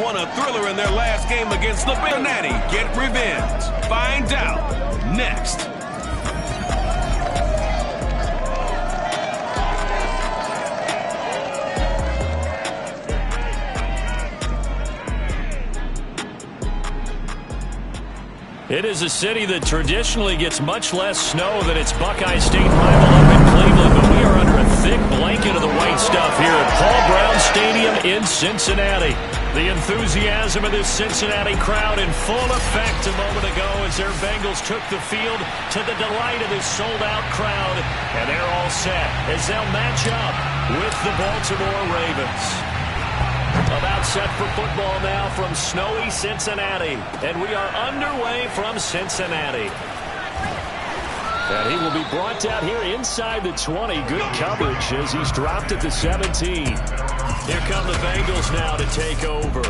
Won a thriller in their last game against the Cincinnati. Get revenge. Find out next. It is a city that traditionally gets much less snow than its Buckeye State rival up in Cleveland, but we are under a thick blanket of the white stuff here at Paul Brown Stadium in Cincinnati. The enthusiasm of this Cincinnati crowd in full effect a moment ago as their Bengals took the field to the delight of this sold-out crowd, and they're all set as they'll match up with the Baltimore Ravens. About set for football now from snowy Cincinnati. And we are underway from Cincinnati. And he will be brought down here inside the 20. Good coverage as he's dropped at the 17. Here come the Bengals now to take over.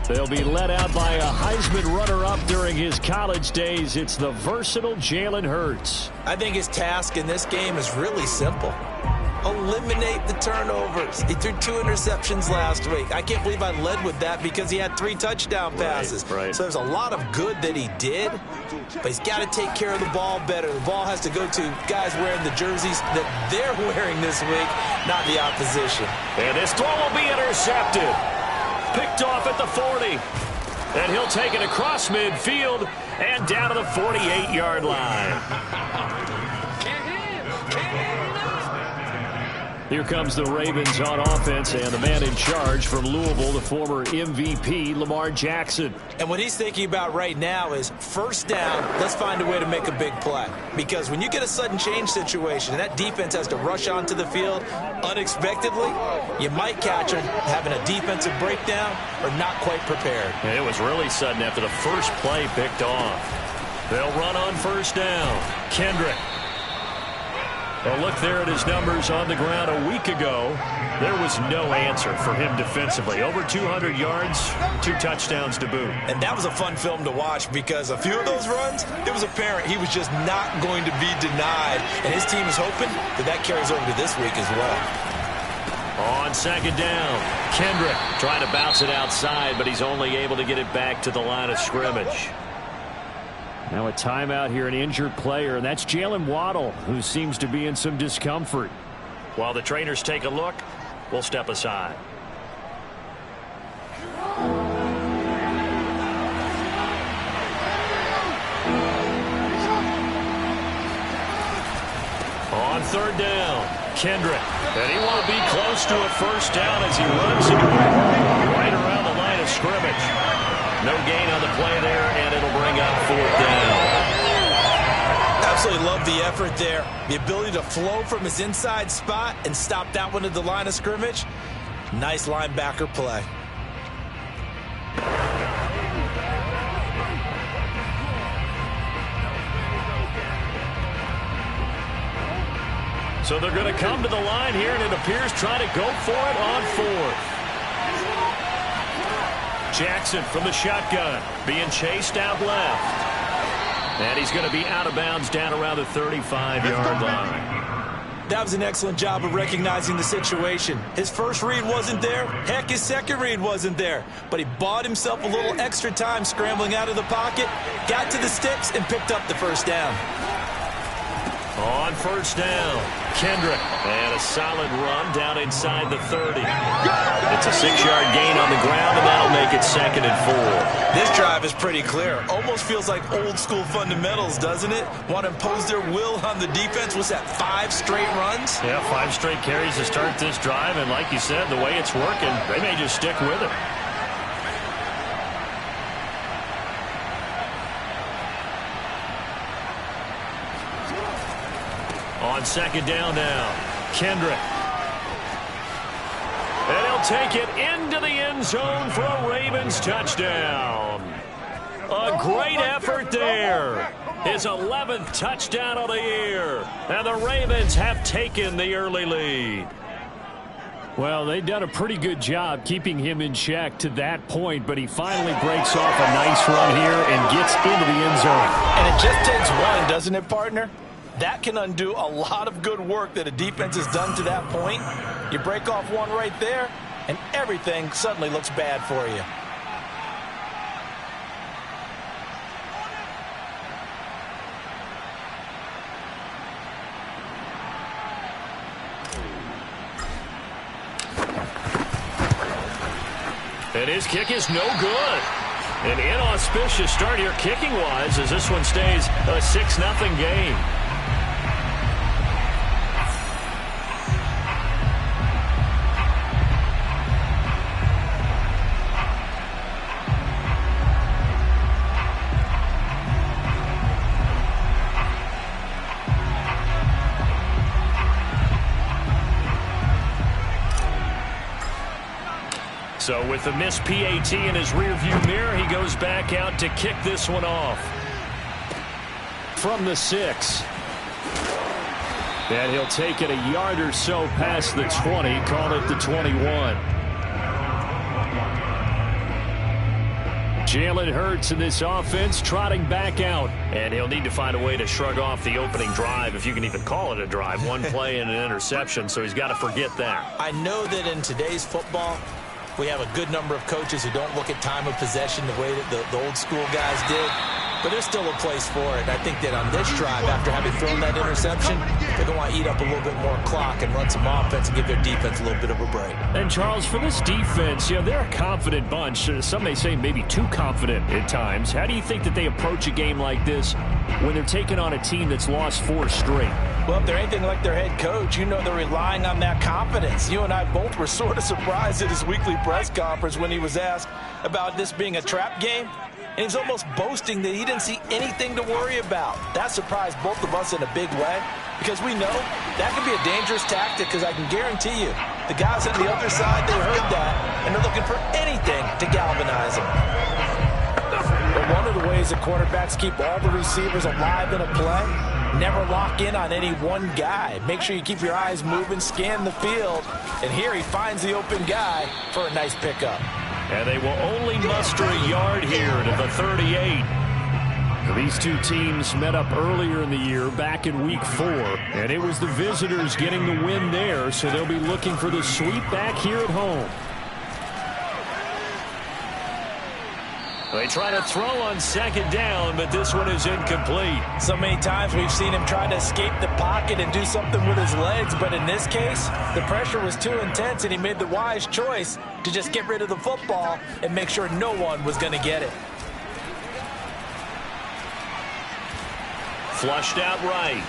They'll be led out by a Heisman runner-up during his college days. It's the versatile Jalen Hurts. I think his task in this game is really simple. Eliminate the turnovers. He threw 2 interceptions last week. I can't believe I led with that because he had 3 touchdown passes. Right. So there's a lot of good that he did, but he's got to take care of the ball better. The ball has to go to guys wearing the jerseys that they're wearing this week, not the opposition. And this throw will be intercepted. Picked off at the 40. And he'll take it across midfield and down to the 48-yard line. Here comes the Ravens on offense, and the man in charge from Louisville, the former MVP, Lamar Jackson. And what he's thinking about right now is first down, let's find a way to make a big play. Because when you get a sudden change situation and that defense has to rush onto the field unexpectedly, you might catch them having a defensive breakdown or not quite prepared. And it was really sudden after the first play picked off. They'll run on first down. Kendrick. A look there at his numbers on the ground a week ago. There was no answer for him defensively. Over 200 yards, 2 touchdowns to boot. And that was a fun film to watch because a few of those runs, it was apparent he was just not going to be denied. And his team is hoping that carries over to this week as well. On second down, Kendrick trying to bounce it outside, but he's only able to get it back to the line of scrimmage. Now a timeout here, an injured player, and that's Jalen Waddle, who seems to be in some discomfort. While the trainers take a look, we'll step aside. On third down, Kendrick. And he won't be close to a first down as he runs into it right around the line of scrimmage. No gain on the play there, and it'll bring up fourth down. Absolutely love the effort there. The ability to flow from his inside spot and stop that one at the line of scrimmage. Nice linebacker play. So they're going to come to the line here, and it appears trying to go for it on fourth. Jackson from the shotgun, being chased out left. And he's going to be out of bounds down around the 35-yard line. That was an excellent job of recognizing the situation. His first read wasn't there. Heck, his second read wasn't there. But he bought himself a little extra time scrambling out of the pocket, got to the sticks, and picked up the first down. On first down, Kendrick. And a solid run down inside the 30. It's a 6-yard gain on the ground, and that'll make it 2nd and 4. This drive is pretty clear. Almost feels like old-school fundamentals, doesn't it? Want to impose their will on the defense. Was that 5 straight runs? Yeah, 5 straight carries to start this drive, and like you said, the way it's working, they may just stick with it. On second down now, Kendrick. And he'll take it into the end zone for a Ravens touchdown. A great effort there. His 11th touchdown of the year. And the Ravens have taken the early lead. Well, they've done a pretty good job keeping him in check to that point, but he finally breaks off a nice run here and gets into the end zone. And it just takes one, doesn't it, partner? That can undo a lot of good work that a defense has done to that point. You break off one right there, and everything suddenly looks bad for you. And his kick is no good. An inauspicious start here kicking-wise as this one stays a 6-0 game. So with the missed PAT in his rearview mirror, he goes back out to kick this one off. From the 6. And he'll take it a yard or so past the 20, call it the 21. Jalen Hurts in this offense trotting back out. And he'll need to find a way to shrug off the opening drive, if you can even call it a drive. One play and an interception, so he's got to forget that. I know that in today's football, we have a good number of coaches who don't look at time of possession the way that the old school guys did. But there's still a place for it. I think that on this drive, after having thrown that interception, they're going to want to eat up a little bit more clock and run some offense and give their defense a little bit of a break. And, Charles, for this defense, they're a confident bunch. Some may say maybe too confident at times. How do you think that they approach a game like this when they're taking on a team that's lost 4 straight? Well, if they're anything like their head coach, they're relying on that confidence. You and I both were sort of surprised at his weekly press conference when he was asked about this being a trap game. And he's almost boasting that he didn't see anything to worry about. That surprised both of us in a big way because we know that could be a dangerous tactic because I can guarantee you the guys on the other side, they heard that, and they're looking for anything to galvanize them. But one of the ways that quarterbacks keep all the receivers alive in a play, never lock in on any one guy. Make sure you keep your eyes moving, scan the field, and here he finds the open guy for a nice pickup. And they will only muster a yard here to the 38. These two teams met up earlier in the year, back in Week 4, and it was the visitors getting the win there, so they'll be looking for the sweep back here at home. They try to throw on second down, but this one is incomplete. So many times we've seen him try to escape the pocket and do something with his legs, but in this case, the pressure was too intense, and he made the wise choice to just get rid of the football and make sure no one was going to get it. Flushed out right.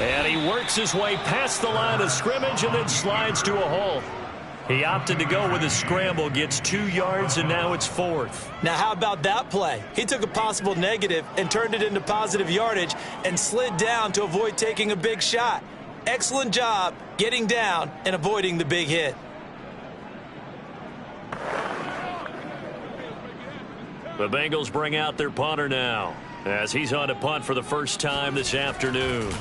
And he works his way past the line of scrimmage and then slides to a hole. He opted to go with a scramble, gets 2 yards, and now it's 4th. Now, how about that play? He took a possible negative and turned it into positive yardage and slid down to avoid taking a big shot. Excellent job getting down and avoiding the big hit. The Bengals bring out their punter now as he's on to punt for the first time this afternoon.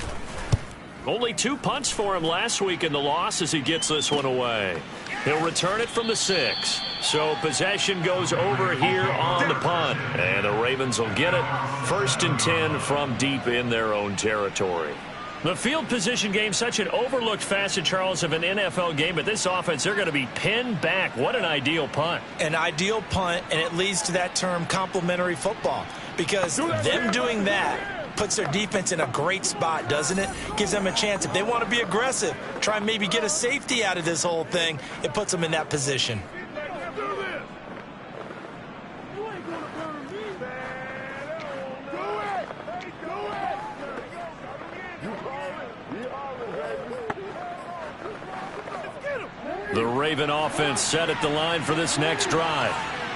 Only 2 punts for him last week in the loss as he gets this one away. He'll return it from the 6. So possession goes over here on the punt. And the Ravens will get it. 1st and 10 from deep in their own territory. The field position game, such an overlooked facet, Charles, of an NFL game. But this offense, they're going to be pinned back. What an ideal punt. An ideal punt, and it leads to that term complementary football. Because them doing that puts their defense in a great spot, doesn't it? Gives them a chance. If they want to be aggressive, try and maybe get a safety out of this whole thing, it puts them in that position. The Raven offense set at the line for this next drive.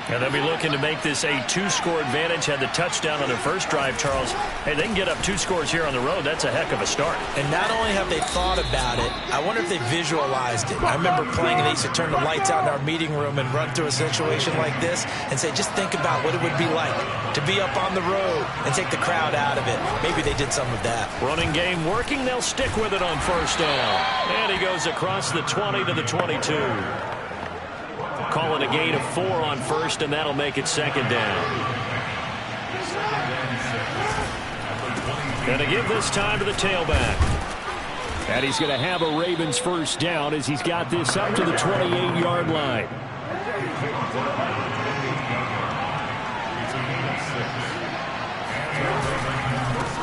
And they'll be looking to make this a 2-score advantage. Had the touchdown on their first drive, Charles. Hey, they can get up 2 scores here on the road. That's a heck of a start. And not only have they thought about it, I wonder if they visualized it. I remember playing, and they used to turn the lights out in our meeting room and run through a situation like this and say, just think about what it would be like to be up on the road and take the crowd out of it. Maybe they did some of that. Running game working. They'll stick with it on first down. And he goes across the 20 to the 22. Calling a gain of 4 on first, and that'll make it 2nd down. And to give this time to the tailback. And he's going to have a Ravens first down as he's got this up to the 28-yard line.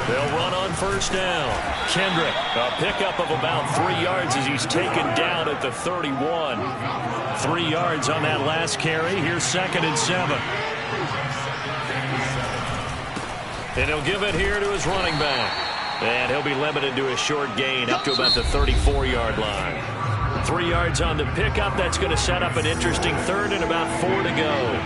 They'll run on first down. Kendrick, a pickup of about 3 yards as he's taken down at the 31. 3 yards on that last carry. Here's 2nd and 7. And he'll give it here to his running back. And he'll be limited to a short gain up to about the 34-yard line. 3 yards on the pickup. That's going to set up an interesting 3rd and about 4 to go.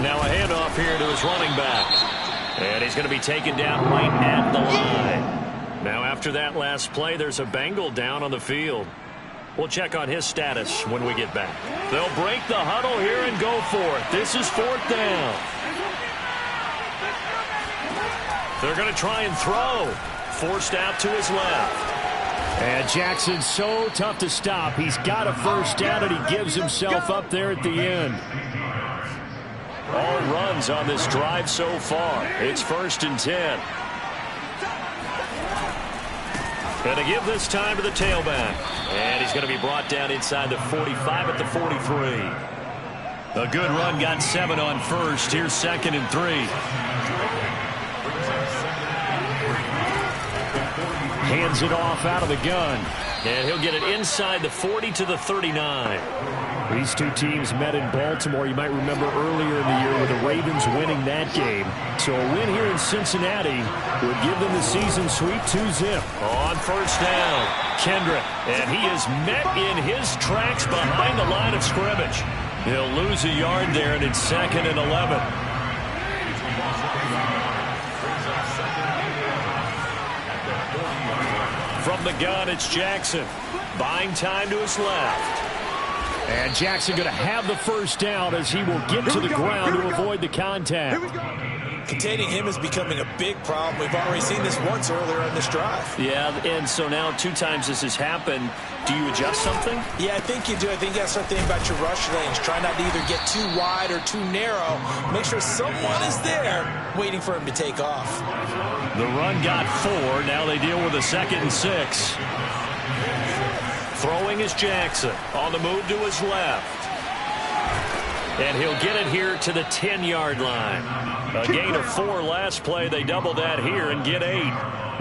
Now a handoff here to his running back. And he's going to be taken down right at the line. Now after that last play, there's a Bengal down on the field. We'll check on his status when we get back. They'll break the huddle here and go for it. This is 4th down. They're going to try and throw. Forced out to his left. And Jackson's so tough to stop. He's got a first down, and he gives himself up there at the end. All runs on this drive so far. It's 1st and 10. Going to give this time to the tailback. And he's going to be brought down inside the 45 at the 43. A good run, got 7 on first. Here's 2nd and 3. Hands it off out of the gun. And he'll get it inside the 40 to the 39. These two teams met in Baltimore, you might remember earlier in the year with the Ravens winning that game. So a win here in Cincinnati would give them the season sweep 2-zip. On first down, Kendrick. And he is met in his tracks behind the line of scrimmage. He'll lose a yard there, and it's 2nd and 11. From the gun, it's Jackson. Buying time to his left. And Jackson going to have the first down as he will get to the ground to avoid the contact. Containing him is becoming a big problem. We've already seen this once earlier on this drive. Yeah, and so now 2 times this has happened. Do you adjust something? Yeah, I think you do. I think you got to start thinking about your rush lanes. Try not to either get too wide or too narrow. Make sure someone is there waiting for him to take off. The run got 4. Now they deal with a 2nd and 6. Throwing is Jackson. On the move to his left. And he'll get it here to the 10-yard line. A gain of 4 last play. They double that here and get 8.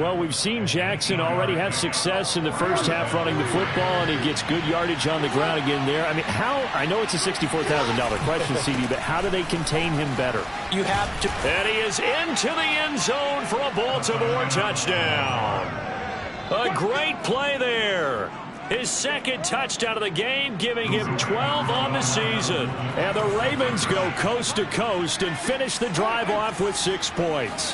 Well, we've seen Jackson already have success in the first half running the football, and he gets good yardage on the ground again there. I mean, I know it's a $64,000 question, CD, but how do they contain him better? You have to. And he is into the end zone for a Baltimore touchdown. A great play there. His 2nd touchdown of the game, giving him 12 on the season. And the Ravens go coast to coast and finish the drive off with 6 points.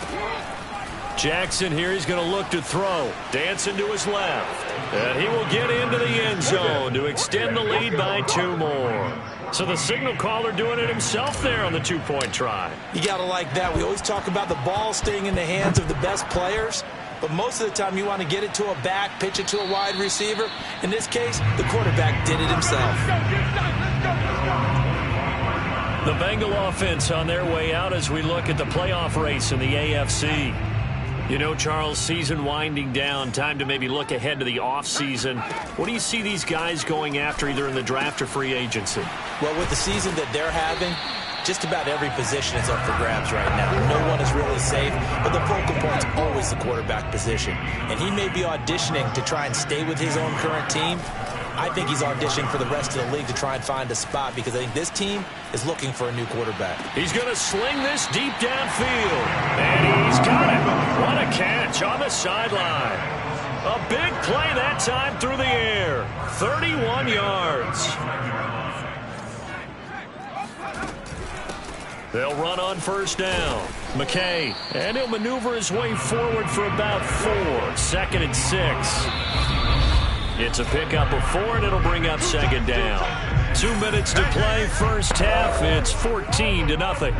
Jackson here, he's going to look to throw. Dancing to his left. And he will get into the end zone to extend the lead by 2 more. So the signal caller doing it himself there on the 2-point try. You got to like that. We always talk about the ball staying in the hands of the best players. But most of the time you want to get it to a back, pitch it to a wide receiver. In this case, the quarterback did it himself. The Bengal offense on their way out as we look at the playoff race in the AFC. You know, Charles, season winding down, time to maybe look ahead to the offseason. What do you see these guys going after either in the draft or free agency? Well, with the season that they're having, just about every position is up for grabs right now. No one is really safe, but the focal point's always the quarterback position. And he may be auditioning to try and stay with his own current team. I think he's auditioning for the rest of the league to try and find a spot because I think this team is looking for a new quarterback. He's going to sling this deep downfield. And he's got it. What a catch on the sideline. A big play that time through the air. 31 yards. They'll run on first down. McKay, and he'll maneuver his way forward for about 4. 2nd and 6. It's a pickup of 4, and it'll bring up 2nd down. 2 minutes to play, first half. It's 14-0.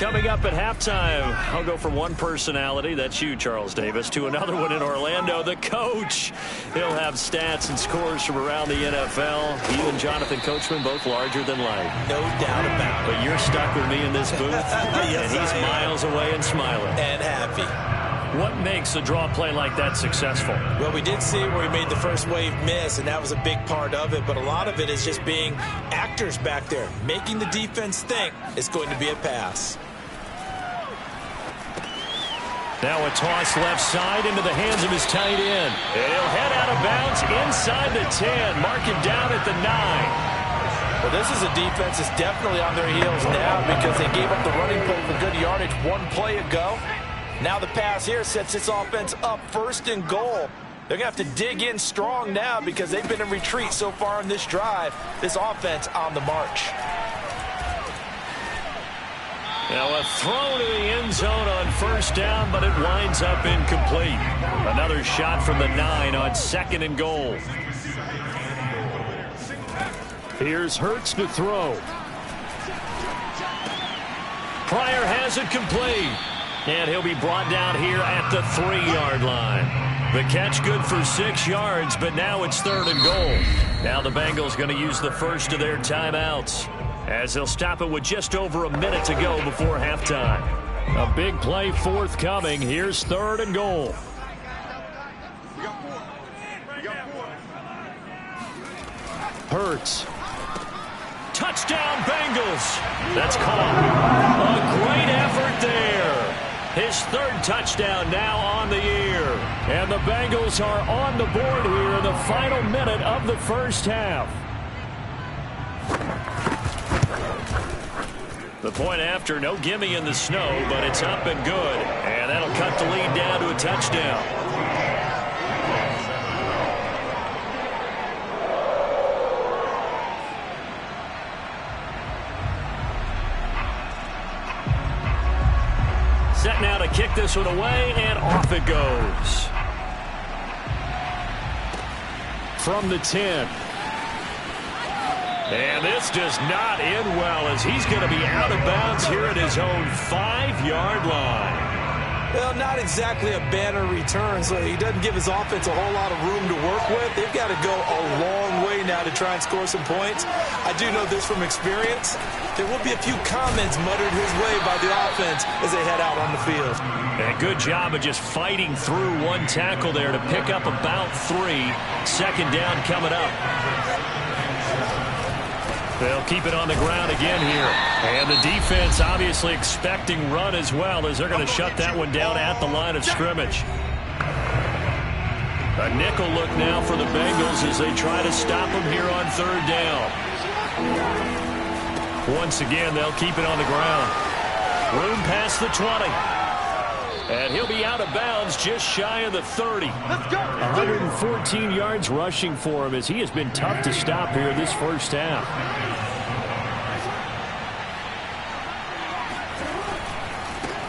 Coming up at halftime, I'll go from one personality, that's you, Charles Davis, to another one in Orlando, the coach. He'll have stats and scores from around the NFL. He and Jonathan Coachman, both larger than life. No doubt about it. But you're stuck with me in this booth, Yes, and he's miles away and smiling. And happy. What makes a draw play like that successful? Well, we did see where he made the first wave miss, and that was a big part of it. But a lot of it is just being actors back there, making the defense think it's going to be a pass. Now a toss left side into the hands of his tight end. And he'll head out of bounds inside the 10. Mark him down at the 9. Well, this is a defense that's definitely on their heels now because they gave up the running play for good yardage one play ago. Now the pass here sets its offense up 1st and goal. They're going to have to dig in strong now because they've been in retreat so far in this drive. This offense on the march. Now a throw to the end zone on 1st down, but it winds up incomplete. Another shot from the 9 on 2nd and goal. Here's Hurts to throw. Pryor has it complete. And he'll be brought down here at the 3-yard line. The catch good for 6 yards, but now it's 3rd and goal. Now the Bengals going to use the first of their timeouts, as they'll stop it with just over a minute to go before halftime. A big play forthcoming. Here's 3rd and goal. Hurts. Touchdown Bengals. That's caught. A great effort there. His 3rd touchdown now on the year. And the Bengals are on the board here in the final minute of the first half. The point after, no gimme in the snow, but it's up and good. And that'll cut the lead down to a touchdown. Set now to kick this one away, and off it goes. From the 10. And this does not end well, as he's going to be out of bounds here at his own 5-yard line. Well, not exactly a banner return, so he doesn't give his offense a whole lot of room to work with. They've got to go a long way now to try and score some points. I do know this from experience. There will be a few comments muttered his way by the offense as they head out on the field. And good job of just fighting through one tackle there to pick up about 3. 2nd down coming up. They'll keep it on the ground again here. And the defense obviously expecting run as well, as they're going to shut that one down at the line of scrimmage. A nickel look now for the Bengals as they try to stop them here on 3rd down. Once again, they'll keep it on the ground. Room past the 20. And he'll be out of bounds just shy of the 30. 114 yards rushing for him, as he has been tough to stop here this first half.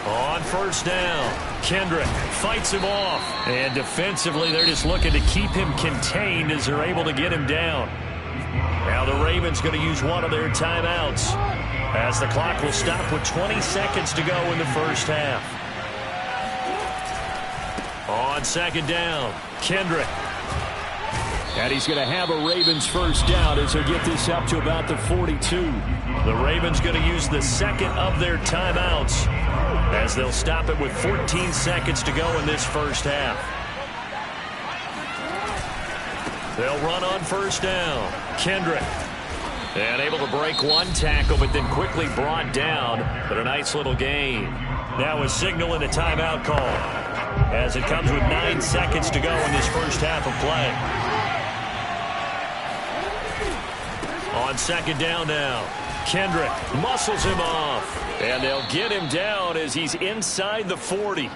On 1st down, Kendrick fights him off. And defensively, they're just looking to keep him contained as they're able to get him down. Now the Ravens going to use one of their timeouts, as the clock will stop with 20 seconds to go in the first half. On 2nd down, Kendrick. And he's going to have a Ravens first down as they get this up to about the 42. The Ravens going to use the 2nd of their timeouts, as they'll stop it with 14 seconds to go in this first half. They'll run on 1st down. Kendrick. And able to break one tackle, but then quickly brought down. But a nice little gain. Now a signal and a timeout call, as it comes with 9 seconds to go in this first half of play. On 2nd down now, Kendrick muscles him off. And they'll get him down as he's inside the 40.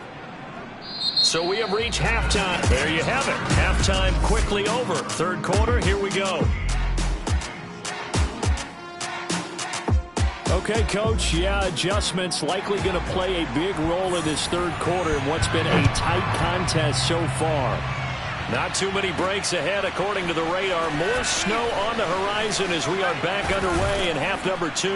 So we have reached halftime. There you have it. Halftime quickly over. 3rd quarter, here we go. Okay, Coach, adjustments likely going to play a big role in this 3rd quarter in what's been a tight contest so far. Not too many breaks ahead, according to the radar. More snow on the horizon as we are back underway in half number 2.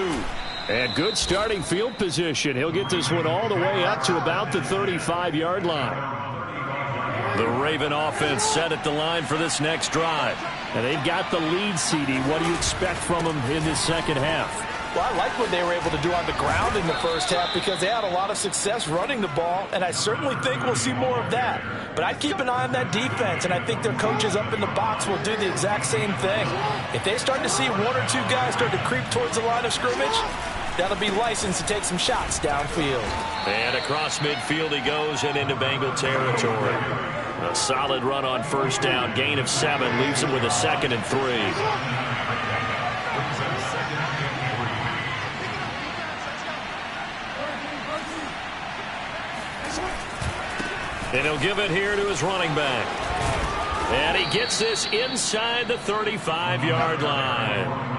And good starting field position. He'll get this one all the way up to about the 35-yard line. The Raven offense set at the line for this next drive. And they've got the lead, CD. What do you expect from them in this second half? Well, I like what they were able to do on the ground in the first half because they had a lot of success running the ball, and I certainly think we'll see more of that. But I'd keep an eye on that defense, and I think their coaches up in the box will do the exact same thing. If they start to see one or two guys start to creep towards the line of scrimmage, that'll be licensed to take some shots downfield. And across midfield he goes and into Bengal territory. A solid run on first down. Gain of 7 leaves him with a 2nd and 3. And he'll give it here to his running back. And he gets this inside the 35-yard line.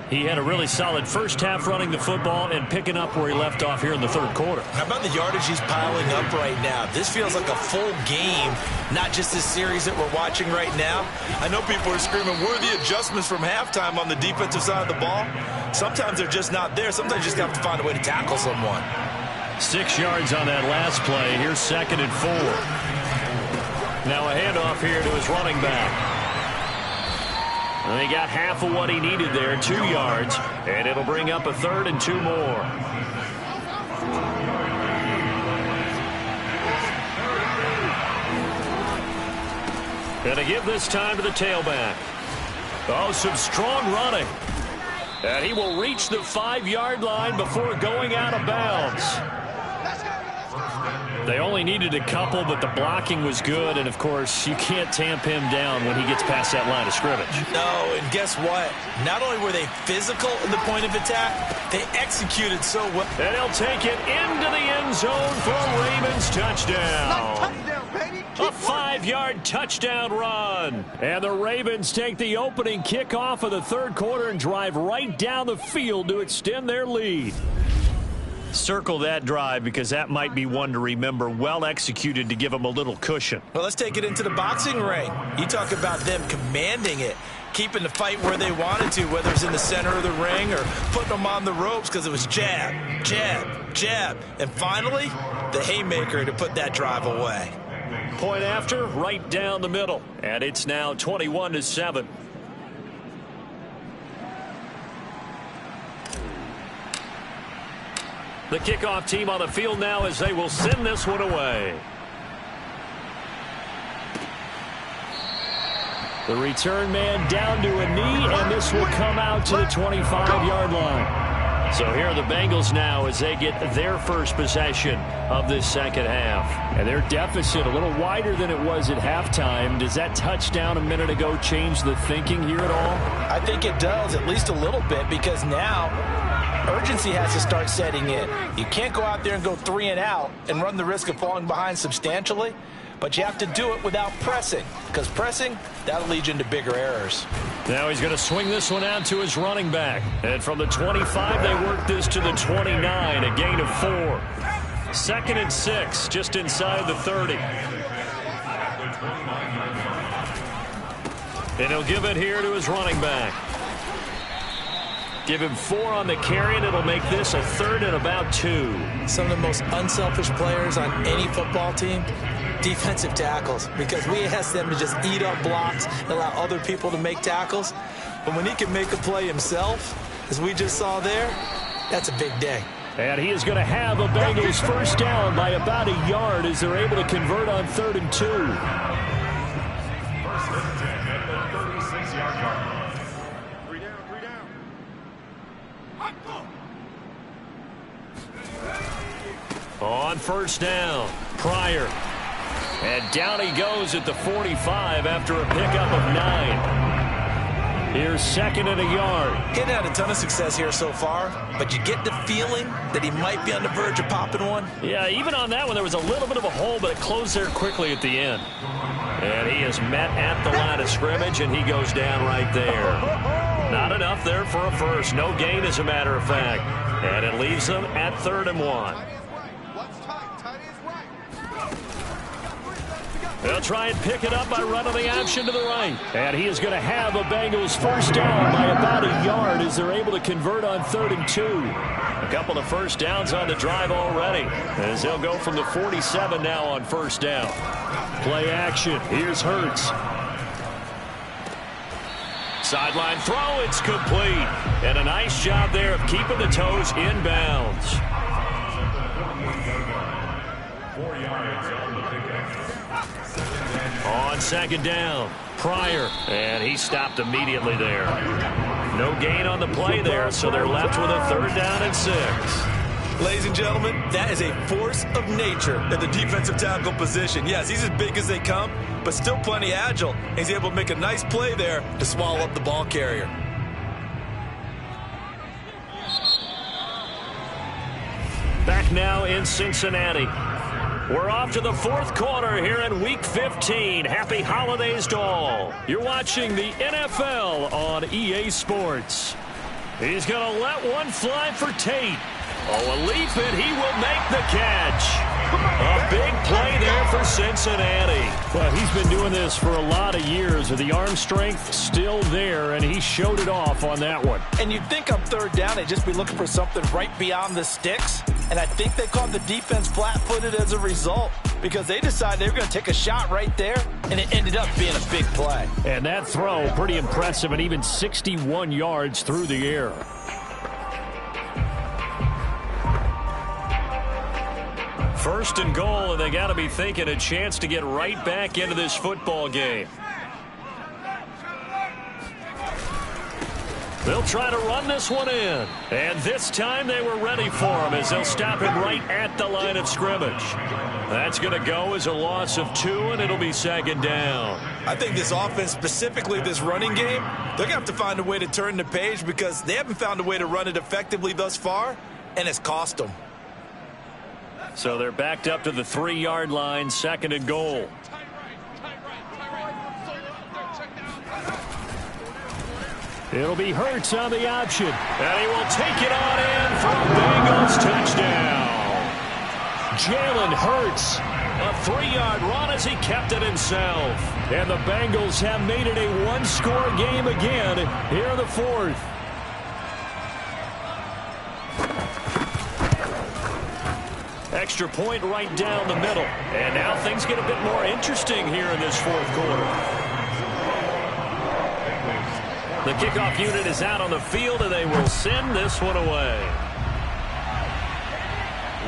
He had a really solid first half running the football and picking up where he left off here in the third quarter. How about the yardage he's piling up right now? This feels like a full game, not just this series that we're watching right now. I know people are screaming, where are the adjustments from halftime on the defensive side of the ball? Sometimes they're just not there. Sometimes you just have to find a way to tackle someone. 6 yards on that last play. Here's 2nd and 4. Now a handoff here to his running back. And he got half of what he needed there, 2 yards, and it'll bring up a 3rd and 2 more. Gonna give this time to the tailback. Oh, some strong running. And he will reach the 5-yard line before going out of bounds. They only needed a couple, but the blocking was good. And, of course, you can't tamp him down when he gets past that line of scrimmage. No, and guess what? Not only were they physical in the point of attack, they executed so well. And he'll take it into the end zone for a Ravens touchdown. A 5-yard touchdown run. And the Ravens take the opening kickoff of the third quarter and drive right down the field to extend their lead. Circle that drive because that might be one to remember. Well executed to give them a little cushion. Well, let's take it into the boxing ring. You talk about them commanding it, keeping the fight where they wanted to, whether it's in the center of the ring or putting them on the ropes because it was jab, jab, jab. And finally, the haymaker to put that drive away. Point after, right down the middle. And it's now 21-7. The kickoff team on the field now as they will send this one away. The return man down to a knee, and this will come out to the 25-yard line. So here are the Bengals now as they get their first possession of this second half. And their deficit a little wider than it was at halftime. Does that touchdown a minute ago change the thinking here at all? I think it does, at least a little bit, because now urgency has to start setting in. You can't go out there and go 3 and out and run the risk of falling behind substantially, but you have to do it without pressing, because pressing, that'll lead you into bigger errors. Now he's going to swing this one out to his running back. And from the 25, they work this to the 29, a gain of 4. 2nd and 6, just inside the 30. And he'll give it here to his running back. Give him 4 on the carry, and it'll make this a 3rd and about 2. Some of the most unselfish players on any football team, defensive tackles, because we ask them to just eat up blocks and allow other people to make tackles. But when he can make a play himself, as we just saw there, that's a big day. And he is going to have a Bengals first down by about a yard as they're able to convert on 3rd and 2. On first down, Pryor. And down he goes at the 45 after a pickup of 9. Here's 2nd and a yard. He hadn't had a ton of success here so far, but you get the feeling that he might be on the verge of popping one. Yeah, even on that one, there was a little bit of a hole, but it closed there quickly at the end. And he is met at the line of scrimmage, and he goes down right there. Not enough there for a first. No gain, as a matter of fact. And it leaves them at 3rd and 1. They'll try and pick it up by running the option to the right. And he is going to have a Bengals first down by about a yard as they're able to convert on 3rd and 2. A couple of first downs on the drive already as they'll go from the 47 now on first down. Play action. Here's Hurts. Sideline throw. It's complete. And a nice job there of keeping the toes inbounds. 4 yards on the pickup. On second down, Pryor, and he stopped immediately there. No gain on the play there, so they're left with a 3rd down and 6. Ladies and gentlemen, that is a force of nature at the defensive tackle position. Yes, he's as big as they come, but still plenty agile. He's able to make a nice play there to swallow up the ball carrier. Back now in Cincinnati. We're off to the 4th quarter here in Week 15. Happy holidays to all. You're watching the NFL on EA Sports. He's going to let one fly for Tate. Oh, a leap, and he will make the catch. A big play there for Cincinnati. Well, he's been doing this for a lot of years with the arm strength still there, and he showed it off on that one. And you'd think on 3rd down they'd just be looking for something right beyond the sticks. And I think they caught the defense flat-footed as a result because they decided they were going to take a shot right there, and it ended up being a big play. And that throw, pretty impressive, and even 61 yards through the air. First and goal, and they got to be thinking a chance to get right back into this football game. They'll try to run this one in. And this time they were ready for him as they'll stop him right at the line of scrimmage. That's going to go as a loss of 2, and it'll be 2nd down. I think this offense, specifically this running game, they're going to have to find a way to turn the page because they haven't found a way to run it effectively thus far, and it's cost them. So they're backed up to the 3-yard line, 2nd and goal. It'll be Hurts on the option. And he will take it on in for a Bengals touchdown. Jalen Hurts. A 3-yard run as he kept it himself. And the Bengals have made it a one-score game again here in the 4th. Extra point right down the middle. And now things get a bit more interesting here in this 4th quarter. The kickoff unit is out on the field, and they will send this one away.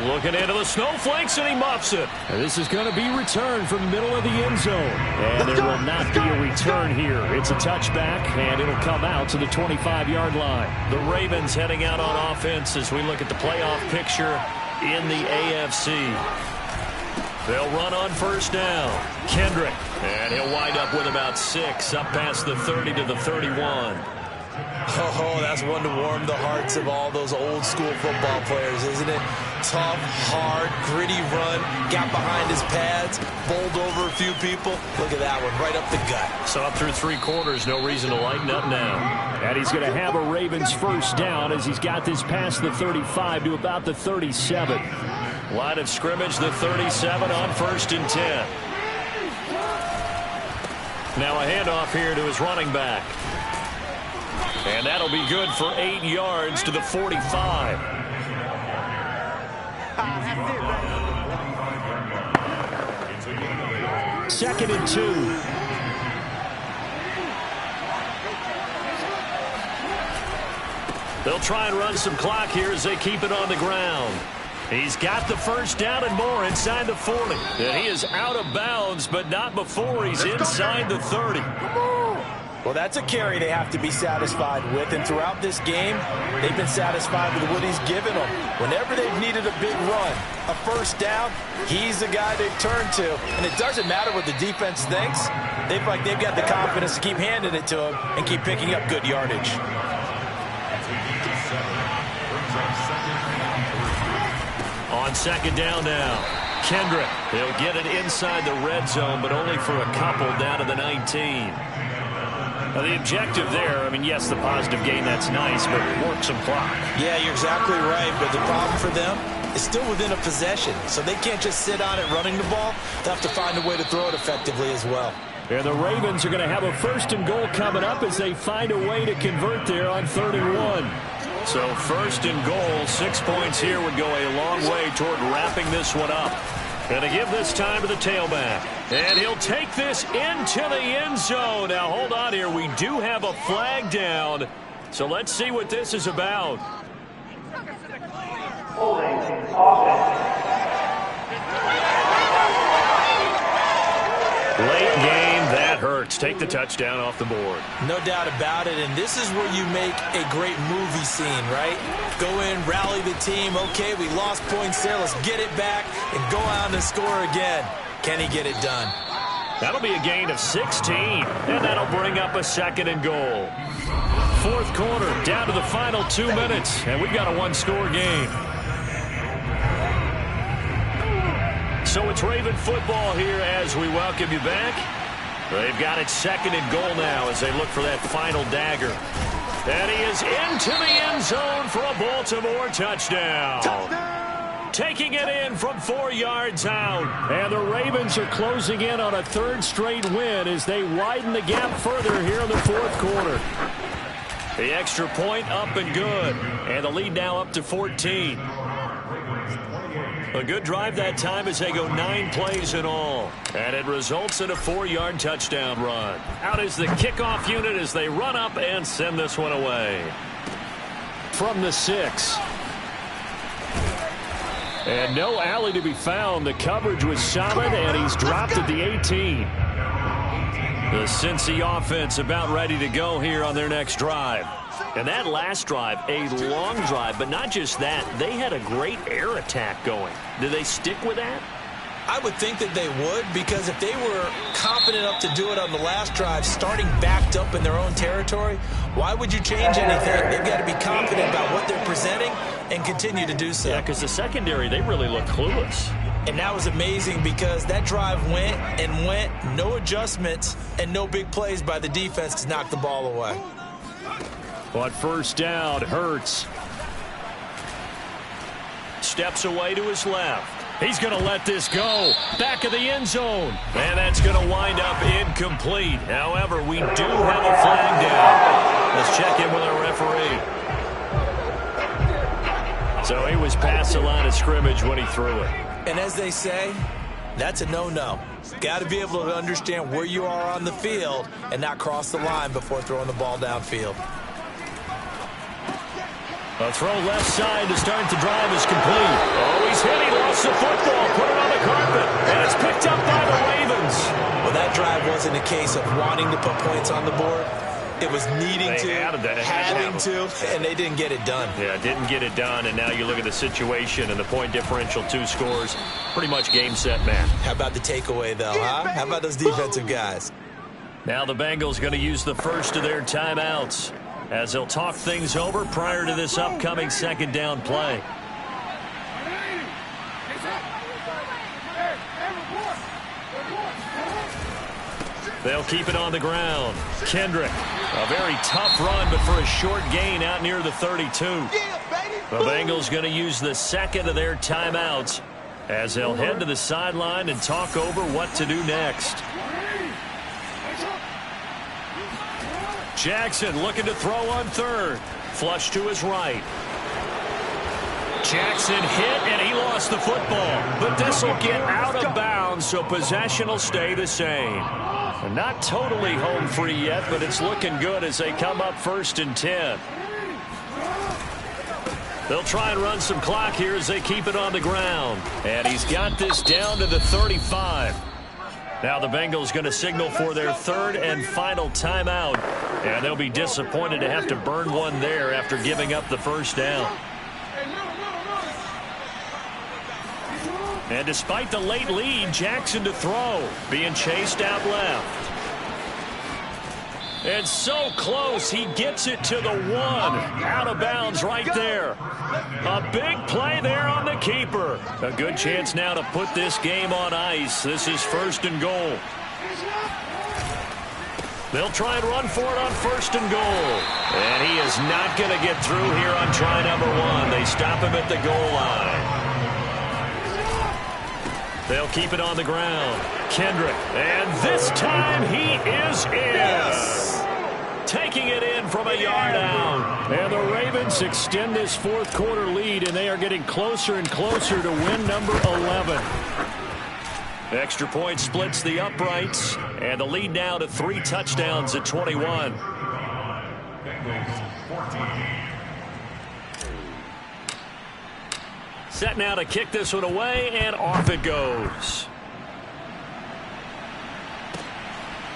Looking into the snowflakes, and he muffs it. And this is going to be returned from the middle of the end zone. And there will not be a return here. It's a touchback, and it'll come out to the 25-yard line. The Ravens heading out on offense as we look at the playoff picture in the AFC. They'll run on first down. Kendrick. And he'll wind up with about 6 up past the 30 to the 31. Oh, that's one to warm the hearts of all those old school football players, isn't it? Tough, hard, gritty run, got behind his pads, bowled over a few people. Look at that one, right up the gut. So up through 3 quarters, no reason to lighten up now. And he's going to have a Ravens first down as he's got this past the 35 to about the 37. Line of scrimmage, the 37 on 1st and 10. Now a handoff here to his running back. And that'll be good for 8 yards to the 45. Second and 2. They'll try and run some clock here as they keep it on the ground. He's got the first down and more inside the 40. And he is out of bounds, but not before he's inside the 30. Well, that's a carry they have to be satisfied with, and throughout this game, they've been satisfied with what he's given them. Whenever they've needed a big run, a first down, he's the guy they've turned to. And it doesn't matter what the defense thinks. They've got the confidence to keep handing it to him and keep picking up good yardage. On second down now, Kendrick. He'll get it inside the red zone, but only for a couple down to the 19. Now, the objective there, I mean, yes, the positive gain, that's nice, but work some clock. Yeah, you're exactly right, but the problem for them, is still within a possession, so they can't just sit on it running the ball. They'll have to find a way to throw it effectively as well. And the Ravens are going to have a 1st and goal coming up as they find a way to convert there on 3rd and 1. So 1st and goal, 6 points here would go a long way toward wrapping this one up. Going to give this time to the tailback. And he'll take this into the end zone. Now hold on here. We do have a flag down. So let's see what this is about. Holding offense. Late game, that hurts. Take the touchdown off the board. No doubt about it, and this is where you make a great movie scene, right? Go in, rally the team. Okay, we lost points there. Let's get it back and go out and score again. Can he get it done? That'll be a gain of 16, and that'll bring up a 2nd and goal. 4th quarter, down to the final 2 minutes, and we've got a 1-score game. So it's Raven football here as we welcome you back. They've got it 2nd and goal now as they look for that final dagger. And he is into the end zone for a Baltimore touchdown. Taking it in from 4 yards out. And the Ravens are closing in on a 3rd straight win as they widen the gap further here in the 4th quarter. The extra point up and good. And the lead now up to 14. A good drive that time as they go 9 plays in all. And it results in a 4-yard touchdown run. Out is the kickoff unit as they run up and send this one away. From the 6. And no alley to be found. The coverage was solid, and he's dropped at the 18. The Cincy offense about ready to go here on their next drive. And that last drive, a long drive, but not just that. They had a great air attack going. Do they stick with that? I would think that they would, because if they were confident enough to do it on the last drive, starting backed up in their own territory, why would you change anything? They've got to be confident about what they're presenting and continue to do so. Yeah, because the secondary, they really look clueless. And that was amazing because that drive went and went, no adjustments, and no big plays by the defense to knock the ball away. But 1st down, Hurts. Steps away to his left. He's going to let this go. Back of the end zone. And that's going to wind up incomplete. However, we do have a flag down. Let's check in with our referee. So he was past the line of scrimmage when he threw it. And as they say, that's a no-no. Got to be able to understand where you are on the field and not cross the line before throwing the ball downfield. A throw left side to start the drive is complete. Oh, he's hit. He lost the football. Put it on the carpet. And it's picked up by the Ravens. Well, that drive wasn't a case of wanting to put points on the board. It was needing to, having to, and they didn't get it done. Yeah, didn't get it done, and now you look at the situation and the point differential, 2 scores, pretty much game, set, match. How about the takeaway, though, huh? How about those defensive guys? Now the Bengals going to use the first of their timeouts as they'll talk things over prior to this upcoming 2nd down play. They'll keep it on the ground. Kendrick, a very tough run, but for a short gain out near the 32. The Bengals going to use the 2nd of their timeouts as they'll head to the sideline and talk over what to do next. Jackson looking to throw on 3rd. Flush to his right. Jackson hit, and he lost the football. But this will get out of bounds, so possession will stay the same. Not totally home free yet, but it's looking good as they come up 1st and 10. They'll try and run some clock here as they keep it on the ground. And he's got this down to the 35. Now the Bengals going to signal for their 3rd and final timeout. And they'll be disappointed to have to burn one there after giving up the 1st down. And despite the late lead, Jackson to throw, being chased out left. And so close, he gets it to the 1. Out of bounds right there. A big play there on the keeper. A good chance now to put this game on ice. This is 1st and goal. They'll try and run for it on 1st and goal. And he is not going to get through here on try number 1. They stop him at the goal line. They'll keep it on the ground. Kendrick, and this time he is in. Yes. Taking it in from a yard out. And the Ravens extend this fourth quarter lead, and they are getting closer and closer to win number 11. Extra point splits the uprights, and the lead now to 3 touchdowns at 21. Set now to kick this one away, and off it goes.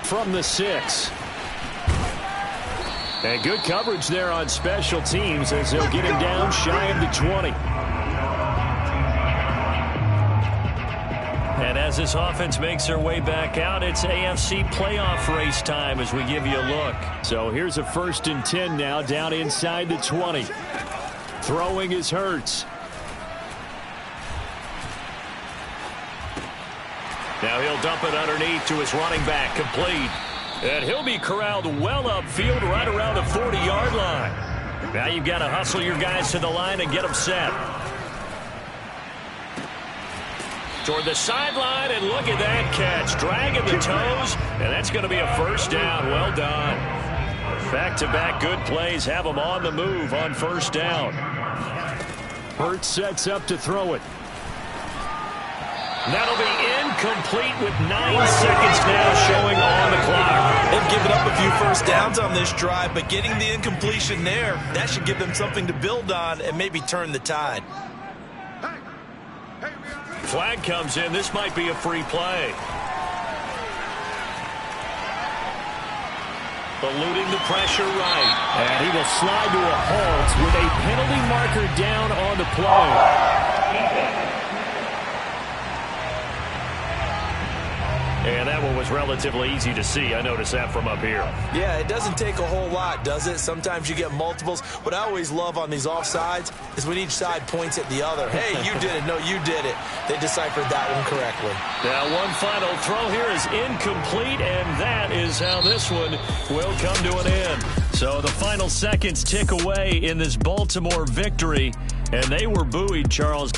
From the 6. And good coverage there on special teams as they'll get him down shy of the 20. And as this offense makes their way back out, it's AFC playoff race time as we give you a look. So here's a 1st and 10 now down inside the 20. Throwing is Hurts. Now he'll dump it underneath to his running back, complete. And he'll be corralled well upfield right around the 40-yard line. Now you've got to hustle your guys to the line and get them set. Toward the sideline, and look at that catch. Dragging the toes, and that's going to be a 1st down. Well done. Back-to-back good plays have them on the move on 1st down. Hurts sets up to throw it. That'll be incomplete with 9 seconds now showing on the clock. They've given up a few 1st downs on this drive, but getting the incompletion there, that should give them something to build on and maybe turn the tide. Flag comes in. This might be a free play. Eluding the pressure right. And he will slide to a halt with a penalty marker down on the play. And that one was relatively easy to see. I noticed that from up here. Yeah, it doesn't take a whole lot, does it? Sometimes you get multiples. What I always love on these offsides is when each side points at the other. Hey, you did it. No, you did it. They deciphered that one correctly. Now, one final throw here is incomplete, and that is how this one will come to an end. So the final seconds tick away in this Baltimore victory, and they were buoyed, Charles.